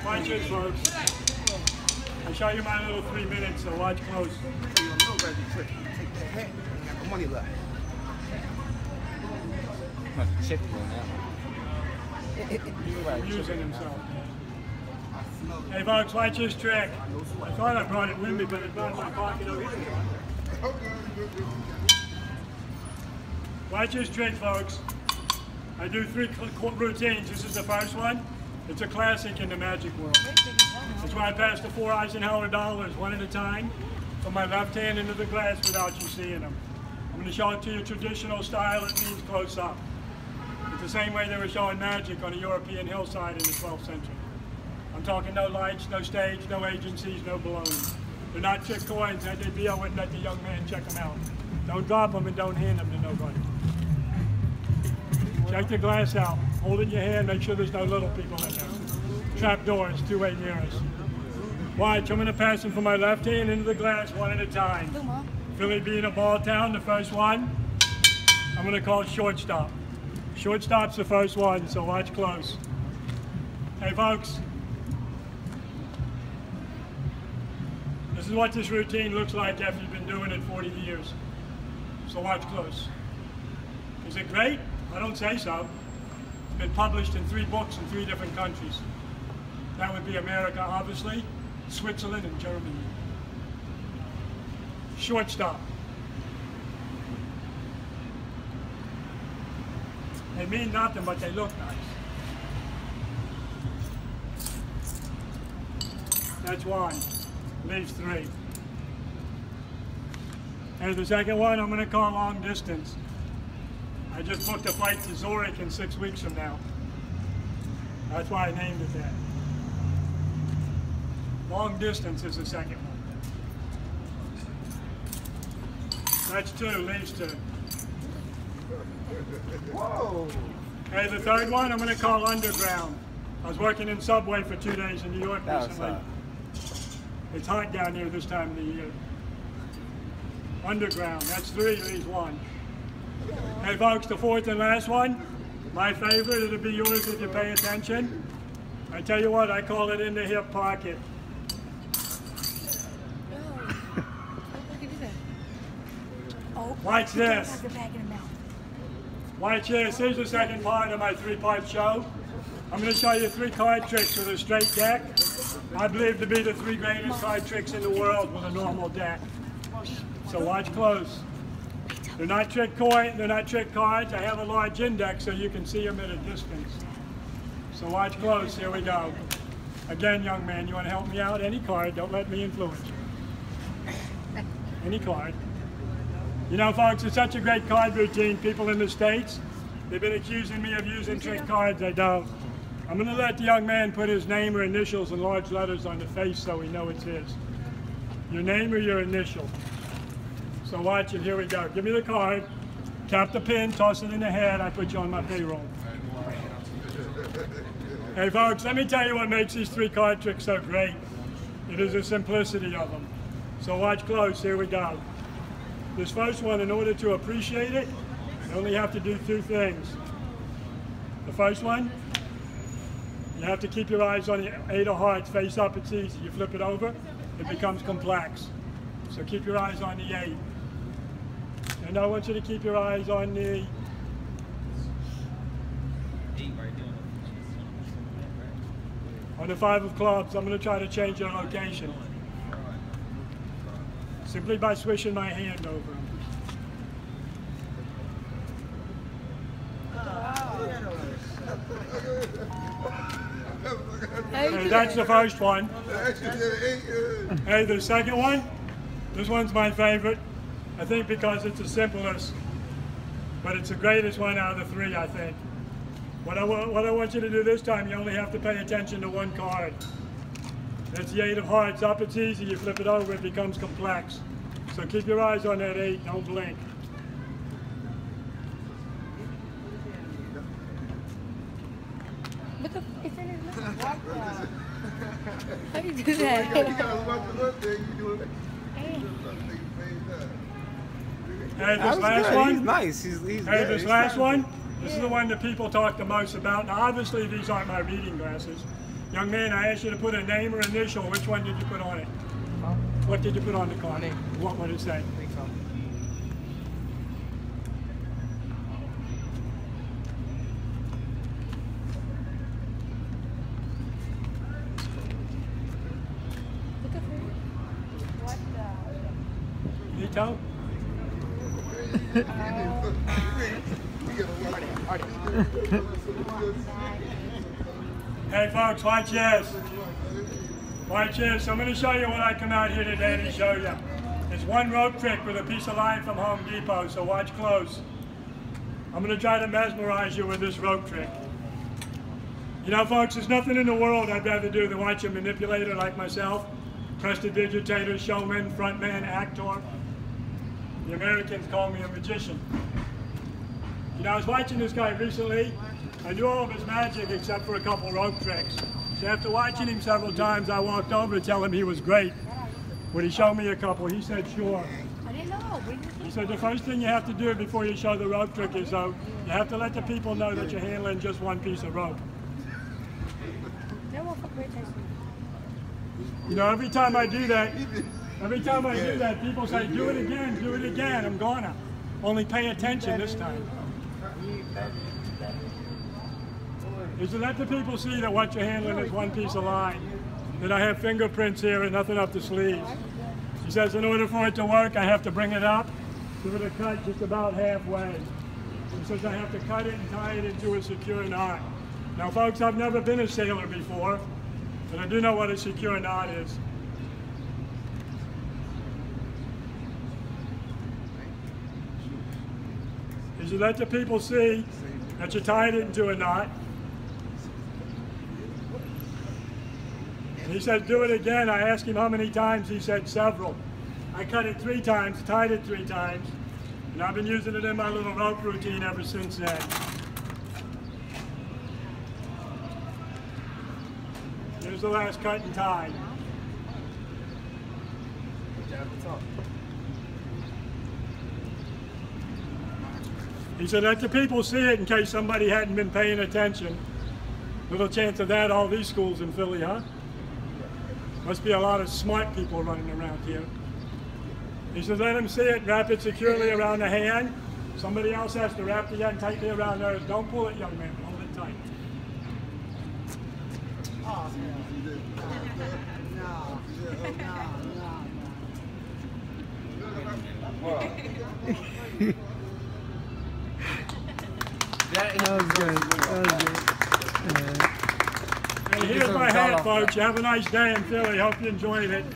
Watch this, folks. I'll show you my little 3 minutes, so watch close. Take that hat. I got the money left. Chip on He's using himself. Hey, folks, watch this trick. I thought I brought it with me, but it's not in my pocket over here. Watch this trick, folks. I do 3 routines. This is the first one. It's a classic in the magic world. That's why I pass the 4 Eisenhower dollars one at a time from my left hand into the glass without you seeing them. I'm going to show it to you traditional style. It means close up. It's the same way they were showing magic on a European hillside in the 12th century. I'm talking no lights, no stage, no agencies, no baloney. They're not trick coins. I wouldn't let the young man check them out. Don't drop them and don't hand them to nobody. Check the glass out. Hold it in your hand. Make sure there's no little people in there. Trap doors, 2-way mirrors. Watch, I'm going to pass them from my left hand into the glass one at a time. Philly being a ball town, the first one, I'm going to call shortstop. Shortstop's the first one, so watch close. Hey, folks. This is what this routine looks like after you've been doing it 40 years. So watch close. Is it great? I don't say so. It's been published in 3 books in 3 different countries. That would be America, obviously, Switzerland, and Germany. Shortstop. They mean nothing, but they look nice. That's 1. Leaves 3. And the second one, I'm going to call long distance. I just booked a flight to Zurich in 6 weeks from now. That's why I named it that. Long distance is the second one. That's 2, leaves 2. Whoa! Okay, the third one I'm going to call underground. I was working in Subway for 2 days in New York recently. It's hot down here this time of the year. Underground, that's 3, leaves 1. Hey folks, the 4th and last one, my favorite, it'll be yours if you pay attention. I tell you what, I call it in the hip pocket. Watch this. Watch this. Here's the second part of my 3-part show. I'm going to show you 3 card tricks with a straight deck. I believe to be the 3 greatest card tricks in the world with a normal deck. So watch close. They're not trick coin, they're not trick cards. I have a large index so you can see them at a distance. So watch close, here we go. Again, young man, you want to help me out? Any card, don't let me influence you. Any card. You know, folks, it's such a great card routine. People in the States, they've been accusing me of using trick cards. I don't. I'm going to let the young man put his name or initials in large letters on the face so we know it's his. Your name or your initial. So watch it, here we go. Give me the card, cap the pin, toss it in the head, I put you on my payroll. Hey folks, let me tell you what makes these 3 card tricks so great. It is the simplicity of them. So watch close, here we go. This first one, in order to appreciate it, you only have to do 2 things. The first one, you have to keep your eyes on the 8 of hearts, face up, it's easy. You flip it over, it becomes complex. So keep your eyes on the 8. And I want you to keep your eyes on the on the 5 of clubs. I'm going to try to change your location. Simply by swishing my hand over them. Hey, that's the first one. Hey, the second one, this one's my favorite. I think because it's the simplest, but it's the greatest one out of the 3, I think. What I want you to do this time, you only have to pay attention to 1 card. That's the 8 of hearts. Up it's easy, you flip it over, it becomes complex. So keep your eyes on that 8, don't blink. Look up, it's in his mouth. How do you do that? Hey, this last one. He's nice. He's hey, this last one. This is the one that people talk the most about. Now, obviously, these aren't my reading glasses. Young man, I asked you to put a name or initial. Which one did you put on it? Huh? What did you put on the card? My name. What would it say? I think so. Nito? Hey folks, watch this. Watch this. I'm going to show you what I come out here today to show you. It's one rope trick with a piece of line from Home Depot, so watch close. I'm going to try to mesmerize you with this rope trick. You know folks, there's nothing in the world I'd rather do than watch a manipulator like myself, prestidigitator, showman, frontman, actor. The Americans call me a magician. You know, I was watching this guy recently. I knew all of his magic except for a couple rope tricks. So after watching him several times, I walked over to tell him he was great. When he showed me a couple, he said, sure. I didn't know. He said, the first thing you have to do before you show the rope trick is, you have to let the people know that you're handling just one piece of rope. You know, every time I do that, people say, do it again, I'm gonna. Only pay attention this time. Is to let the people see that what you're handling is one piece of line. That I have fingerprints here and nothing up the sleeves. He says in order for it to work, I have to bring it up, give it a cut just about halfway. He says I have to cut it and tie it into a secure knot. Now folks, I've never been a sailor before, but I do know what a secure knot is. Is to let the people see that you tied it into a knot. And he says, do it again. I asked him how many times. He said several. I cut it 3 times, tied it 3 times, and I've been using it in my little rope routine ever since then. Here's the last cut and tie. He said, let the people see it in case somebody hadn't been paying attention. Little chance of that, all these schools in Philly, huh? Must be a lot of smart people running around here. He says, let them see it, wrap it securely around the hand. Somebody else has to wrap the end tightly around theirs. Don't pull it, young man, hold it tight. Oh, no. That was good. That was good. Hey, here's my hat, folks. You have a nice day in Philly. Hope you enjoyed it.